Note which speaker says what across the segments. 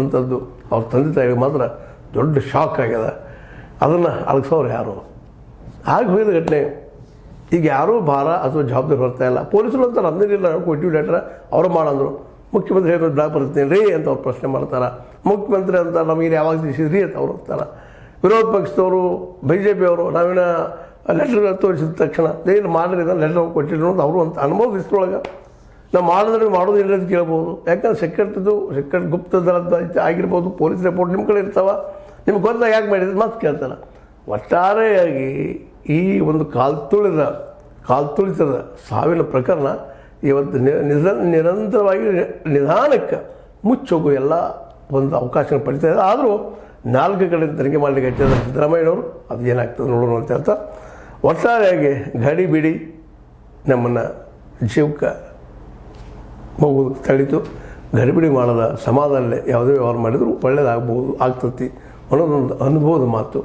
Speaker 1: ನಡೆದಂಥದ್ದು ಅವ್ರ ತಂದೆ ತಾಯಿಗೆ ಮಾತ್ರ ದೊಡ್ಡ ಶಾಕ್ ಆಗ್ಯದ. ಅದನ್ನು ಅಲಗಿಸೋರು ಯಾರು? ಆಗಿ ಹೋಗಿದ ಘಟನೆ. ಈಗ ಯಾರೂ ಭಾರ ಅಥವಾ ಜವಾಬ್ದಾರಿ ಹೊರ್ತಾ ಇಲ್ಲ. ಪೊಲೀಸರು ಅಂತ ನಮ್ಮದೇನಿಲ್ಲ, ಕೊಟ್ಟಿವಿ ಲೆಟ್ರ ಅವರು ಮಾಡಂದರು. ಮುಖ್ಯಮಂತ್ರಿ ಹೇಳೋದು ಬ್ಲಾಕ್ ಬರ್ತೀನಿ ರೀ ಅಂತ ಅವ್ರು ಪ್ರಶ್ನೆ ಮಾಡ್ತಾರೆ. ಮುಖ್ಯಮಂತ್ರಿ ಅಂತ ನಮಗೆ ಯಾವಾಗ ತಿಳಿಸಿದ್ರಿ ಅಂತ ಅವ್ರು ಹೋಗ್ತಾರೆ. ವಿರೋಧ ಪಕ್ಷದವರು BJP ಅವರು ನಾವೇನ ಲೆಟ್ರ್ ತೋರಿಸಿದ ತಕ್ಷಣ ಏನು ಮಾಡಿರಿ ಅಂತ ಲೆಟ್ರ್ ಕೊಟ್ಟಿದ್ರು ಅಂತ ಅವರು ಅಂತ ಅನುಭವ ಇಷ್ಟರೊಳಗೆ ನಾವು ಮಾಡಿದ್ರೆ ಮಾಡೋದಿಲ್ಲ ಅಂತ ಕೇಳ್ಬೋದು. ಯಾಕಂದ್ರೆ ಸೆಕ್ರೆಟ್ ಗುಪ್ತದರ ಆಗಿರ್ಬೋದು, ಪೊಲೀಸ್ ರಿಪೋರ್ಟ್ ನಿಮ್ಮ ಕಡೆ ಇರ್ತಾವೆ, ನಿಮ್ಗೆ ಗೊತ್ತಾಗ ಯಾಕೆ ಮಾಡಿದ್ರೆ ಮಾತು ಕೇಳ್ತಾರೆ. ಒಟ್ಟಾರೆಯಾಗಿ ಈ ಒಂದು ಕಾಲ್ತುಳಿತದ ಸಾವಿನ ಪ್ರಕರಣ ಇವತ್ತು ನಿರಂತರವಾಗಿ ನಿಧಾನಕ್ಕೆ ಮುಚ್ಚೋಗು ಎಲ್ಲ ಒಂದು ಅವಕಾಶ ಪಡಿತಾ ಇದೆ. ಆದರೂ 4 ಕಡೆ ತನಿಖೆ ಮಾಡಲಿಕ್ಕೆ ಹಚ್ಚಿದ ಸಿದ್ದರಾಮಯ್ಯನವರು ಅದು ಏನಾಗ್ತದೆ ನೋಡೋಣ ಅಂತ ಹೇಳ್ತಾ, ಒಟ್ಟಾರೆಯಾಗಿ ಗಡಿ ಬಿಡಿ ನಮ್ಮನ್ನು ಜೀವಕ್ಕೆ ಹೋಗೋದು ತಳೀತು. ಗಡಿಬಿಡಿ ಮಾಡದ ಸಮಾಧಾನದಲ್ಲಿ ಯಾವುದೇ ವ್ಯವಹಾರ ಮಾಡಿದರೂ ಆಗ್ತತಿ ಅನ್ನೋದೊಂದು ಅನುಭವದ ಮಾತು.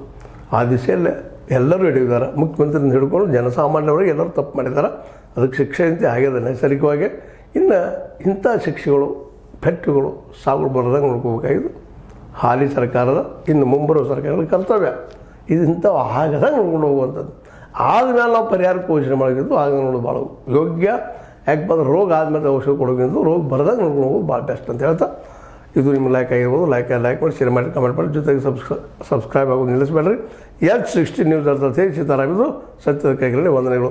Speaker 1: ಆ ದಿಸೆಯಲ್ಲೇ ಎಲ್ಲರೂ ಹಿಡಿದಿದ್ದಾರೆ. ಮುಖ್ಯಮಂತ್ರಿಯಿಂದ ಹಿಡ್ಕೊಂಡು ಜನಸಾಮಾನ್ಯರಿಗೆ ಎಲ್ಲರೂ ತಪ್ಪು ಮಾಡಿದ್ದಾರೆ. ಅದಕ್ಕೆ ಶಿಕ್ಷೆಯಂತೆ ಆಗ್ಯದ ನೈಸರ್ಗಿಕವಾಗಿ. ಇನ್ನು ಇಂಥ ಶಿಕ್ಷೆಗಳು ಪೆಟ್ಟುಗಳು ಸಾವು ಬರದಂಗೆ ನೋಡ್ಕೋಬೇಕಾಗಿದ್ದು ಹಾಲಿ ಸರ್ಕಾರದ, ಇನ್ನು ಮುಂಬರುವ ಸರ್ಕಾರದ ಕರ್ತವ್ಯ. ಇದು ಇಂಥವು ಆಗದಂಗೆ ನೋಡ್ಕೊಂಡು ಹೋಗುವಂಥದ್ದು. ಆದಮೇಲೆ ನಾವು ಪರಿಹಾರಕ್ಕೆ ಘೋಷಣೆ ಮಾಡೋದು ಆಗ ನೋಡೋದು ಭಾಳ ಯೋಗ್ಯ. ಯಾಕಂದ್ರೆ ರೋಗ ಆದಮೇಲೆ ಔಷಧ ಕೊಡೋಕ್ಕಿಂತ ರೋಗ ಬರದಂಗೆ ನೋಡ್ಕೊಂಡು ಹೋಗೋದು ಭಾಳ ಬೆಸ್ಟ್ ಅಂತ ಹೇಳ್ತಾ, ಇದು ನಿಮ್ಮ ಲೈಕ್ ಆಗಿರ್ಬೋದು. ಲೈಕ್ ಮಾಡಿ, ಶೇರ್ ಮಾಡಿ, ಕಮೆಂಟ್ ಮಾಡಿ, ಜೊತೆಗೆ ಸಬ್ಸ್ಕ್ರೈಬ್ ಆಗೋದು ನಿಲ್ಲಿಸಬೇಡ್ರಿ. H60 ನ್ಯೂಸ್ ಅಂತ ಹೇಳಿ ಸೀತಾರಾಮಿದು ಸತ್ಯದ ಕೈಗಳಲ್ಲಿ ವಂದನೆಗಳು.